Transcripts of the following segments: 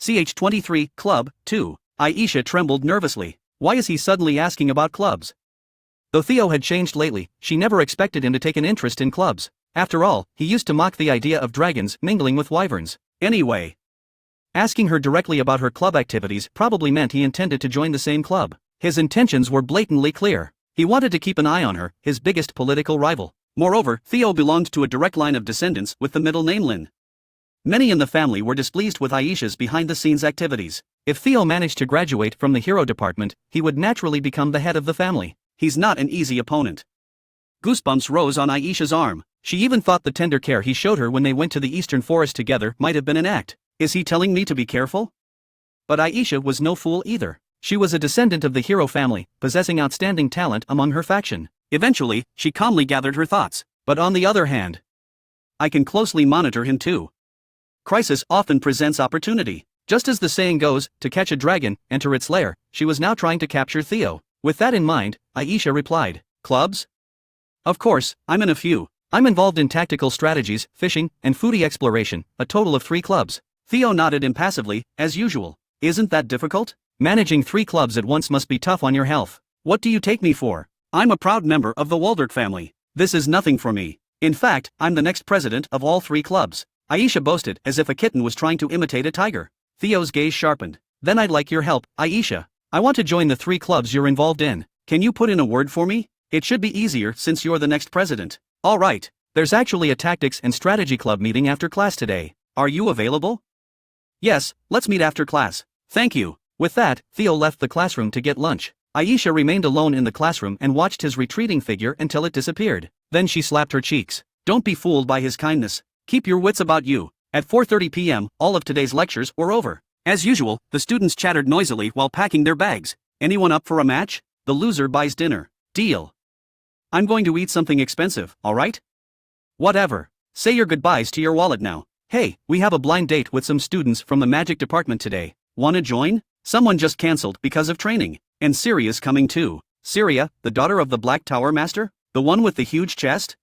CH23, Club, 2. Aisha trembled nervously. Why is he suddenly asking about clubs? Though Theo had changed lately, she never expected him to take an interest in clubs. After all, he used to mock the idea of dragons mingling with wyverns. Anyway, asking her directly about her club activities probably meant he intended to join the same club. His intentions were blatantly clear. He wanted to keep an eye on her, his biggest political rival. Moreover, Theo belonged to a direct line of descendants with the middle name Lin. Many in the family were displeased with Aisha's behind-the-scenes activities. If Theo managed to graduate from the hero department, he would naturally become the head of the family. He's not an easy opponent. Goosebumps rose on Aisha's arm. She even thought the tender care he showed her when they went to the eastern forest together might have been an act. Is he telling me to be careful? But Aisha was no fool either. She was a descendant of the hero family, possessing outstanding talent among her faction. Eventually, she calmly gathered her thoughts. But on the other hand, I can closely monitor him too. Crisis often presents opportunity. Just as the saying goes, to catch a dragon, enter its lair, she was now trying to capture Theo. With that in mind, Aisha replied, "Clubs? Of course, I'm in a few. I'm involved in tactical strategies, fishing, and foodie exploration, a total of 3 clubs." Theo nodded impassively, as usual. Isn't that difficult? Managing 3 clubs at once must be tough on your health. What do you take me for? I'm a proud member of the Waldorf family. This is nothing for me. In fact, I'm the next president of all 3 clubs. Aisha boasted as if a kitten was trying to imitate a tiger. Theo's gaze sharpened. Then I'd like your help, Aisha. I want to join the 3 clubs you're involved in. Can you put in a word for me? It should be easier since you're the next president. All right. There's actually a tactics and strategy club meeting after class today. Are you available? Yes, let's meet after class. Thank you. With that, Theo left the classroom to get lunch. Aisha remained alone in the classroom and watched his retreating figure until it disappeared. Then she slapped her cheeks. Don't be fooled by his kindness. Keep your wits about you. At 4:30 p.m., all of today's lectures were over. As usual, the students chattered noisily while packing their bags. Anyone up for a match? The loser buys dinner. Deal. I'm going to eat something expensive, alright? Whatever. Say your goodbyes to your wallet now. Hey, we have a blind date with some students from the magic department today. Wanna join? Someone just cancelled because of training. And Syria's coming too. Syria, the daughter of the Black Tower Master? The one with the huge chest?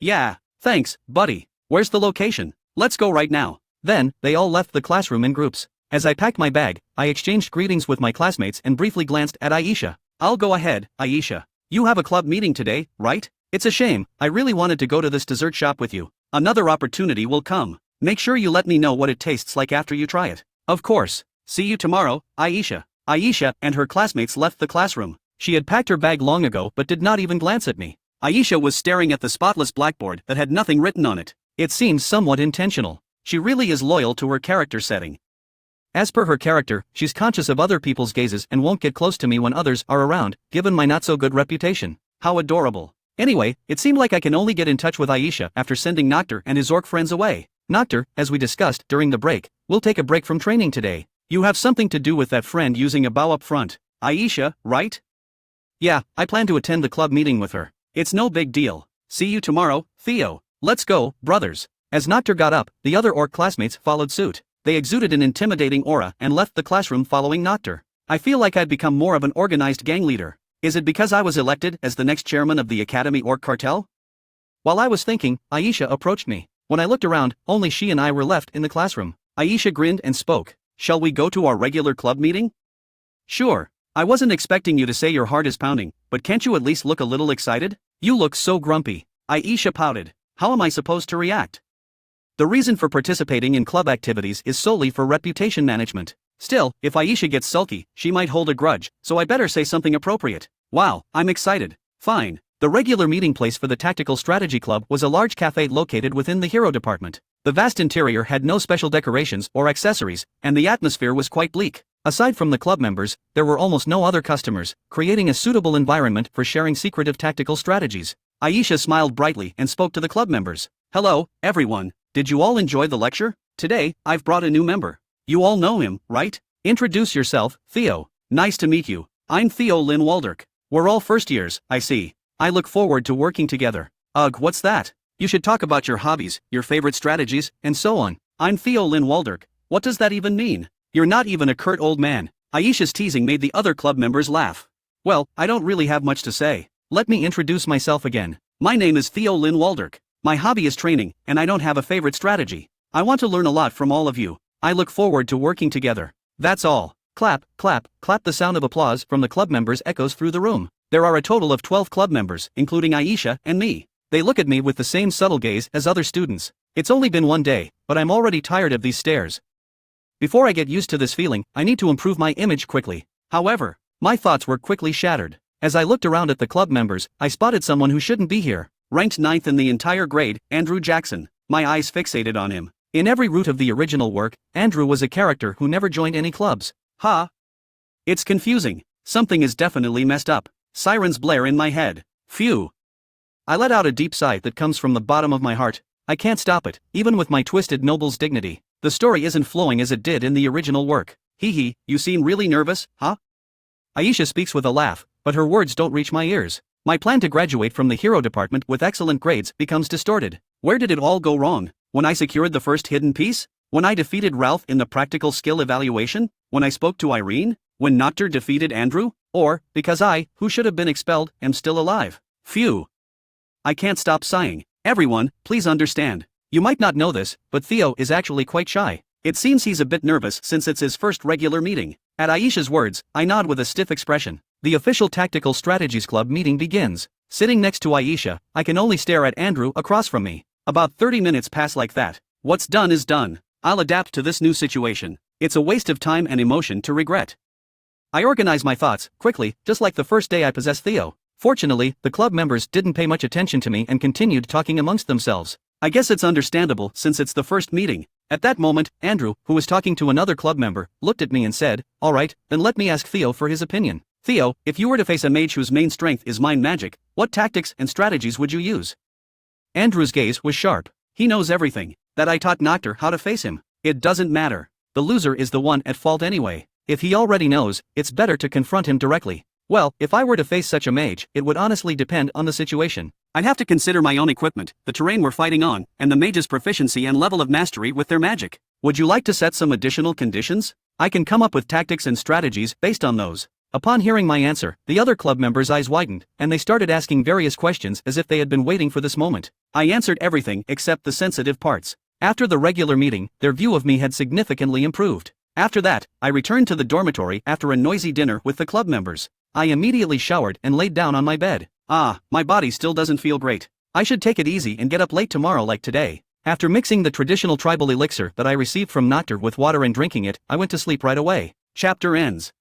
Yeah, thanks, buddy. Where's the location? Let's go right now. Then, they all left the classroom in groups. As I packed my bag, I exchanged greetings with my classmates and briefly glanced at Aisha. I'll go ahead, Aisha. You have a club meeting today, right? It's a shame, I really wanted to go to this dessert shop with you. Another opportunity will come. Make sure you let me know what it tastes like after you try it. Of course. See you tomorrow, Aisha. Aisha and her classmates left the classroom. She had packed her bag long ago but did not even glance at me. Aisha was staring at the spotless blackboard that had nothing written on it. It seemed somewhat intentional. She really is loyal to her character setting. As per her character, she's conscious of other people's gazes and won't get close to me when others are around, given my not-so-good reputation. How adorable. Anyway, it seemed like I can only get in touch with Aisha after sending Noctur and his orc friends away. Noctur, as we discussed during the break, will take a break from training today. You have something to do with that friend using a bow up front. Aisha, right? Yeah, I plan to attend the club meeting with her. It's no big deal. See you tomorrow, Theo. Let's go, brothers. As Noctur got up, the other orc classmates followed suit. They exuded an intimidating aura and left the classroom following Noctur. I feel like I'd become more of an organized gang leader. Is it because I was elected as the next chairman of the Academy Orc Cartel? While I was thinking, Aisha approached me. When I looked around, only she and I were left in the classroom. Aisha grinned and spoke. Shall we go to our regular club meeting? Sure. I wasn't expecting you to say your heart is pounding, but can't you at least look a little excited? You look so grumpy. Aisha pouted. How am I supposed to react? The reason for participating in club activities is solely for reputation management. Still, if Aisha gets sulky, she might hold a grudge, so I better say something appropriate. Wow, I'm excited. Fine. The regular meeting place for the Tactical Strategy Club was a large cafe located within the hero department. The vast interior had no special decorations or accessories, and the atmosphere was quite bleak. Aside from the club members, there were almost no other customers, creating a suitable environment for sharing secretive tactical strategies. Aisha smiled brightly and spoke to the club members. Hello, everyone. Did you all enjoy the lecture? Today, I've brought a new member. You all know him, right? Introduce yourself, Theo. Nice to meet you. I'm Theo Lynn Waldorf. We're all first years, I see. I look forward to working together. Ugh, what's that? You should talk about your hobbies, your favorite strategies, and so on. I'm Theo Lynn Waldorf. What does that even mean? You're not even a curt old man. Aisha's teasing made the other club members laugh. Well, I don't really have much to say. Let me introduce myself again. My name is Theo Lynn Waldorf. My hobby is training, and I don't have a favorite strategy. I want to learn a lot from all of you. I look forward to working together. That's all. Clap, clap, clap. The sound of applause from the club members echoes through the room. There are a total of 12 club members, including Aisha and me. They look at me with the same subtle gaze as other students. It's only been one day, but I'm already tired of these stares. Before I get used to this feeling, I need to improve my image quickly. However, my thoughts were quickly shattered. As I looked around at the club members, I spotted someone who shouldn't be here. Ranked 9th in the entire grade, Andrew Jackson. My eyes fixated on him. In every root of the original work, Andrew was a character who never joined any clubs. It's confusing. Something is definitely messed up. Sirens blare in my head. Phew. I let out a deep sigh that comes from the bottom of my heart. I can't stop it, even with my twisted noble's dignity. The story isn't flowing as it did in the original work. Hee, you seem really nervous, huh? Aisha speaks with a laugh, but her words don't reach my ears. My plan to graduate from the hero department with excellent grades becomes distorted. Where did it all go wrong? When I secured the first hidden piece? When I defeated Ralph in the practical skill evaluation? When I spoke to Irene? When Noctur defeated Andrew? Or, because I, who should have been expelled, am still alive? Phew. I can't stop sighing. Everyone, please understand. You might not know this, but Theo is actually quite shy. It seems he's a bit nervous since it's his first regular meeting. At Aisha's words, I nod with a stiff expression. The official Tactical Strategies Club meeting begins. Sitting next to Aisha, I can only stare at Andrew across from me. About 30 minutes pass like that. What's done is done. I'll adapt to this new situation. It's a waste of time and emotion to regret. I organize my thoughts, quickly, just like the first day I possessed Theo. Fortunately, the club members didn't pay much attention to me and continued talking amongst themselves. I guess it's understandable since it's the first meeting. At that moment, Andrew, who was talking to another club member, looked at me and said, "Alright, then let me ask Theo for his opinion. Theo, if you were to face a mage whose main strength is mind magic, what tactics and strategies would you use?" Andrew's gaze was sharp. He knows everything. That I taught Noctur how to face him. It doesn't matter. The loser is the one at fault anyway. If he already knows, it's better to confront him directly. Well, if I were to face such a mage, it would honestly depend on the situation. I'd have to consider my own equipment, the terrain we're fighting on, and the mage's proficiency and level of mastery with their magic. Would you like to set some additional conditions? I can come up with tactics and strategies based on those. Upon hearing my answer, the other club members' eyes widened, and they started asking various questions as if they had been waiting for this moment. I answered everything except the sensitive parts. After the regular meeting, their view of me had significantly improved. After that, I returned to the dormitory after a noisy dinner with the club members. I immediately showered and laid down on my bed. My body still doesn't feel great. I should take it easy and get up late tomorrow like today. After mixing the traditional tribal elixir that I received from Noctur with water and drinking it, I went to sleep right away. Chapter ends.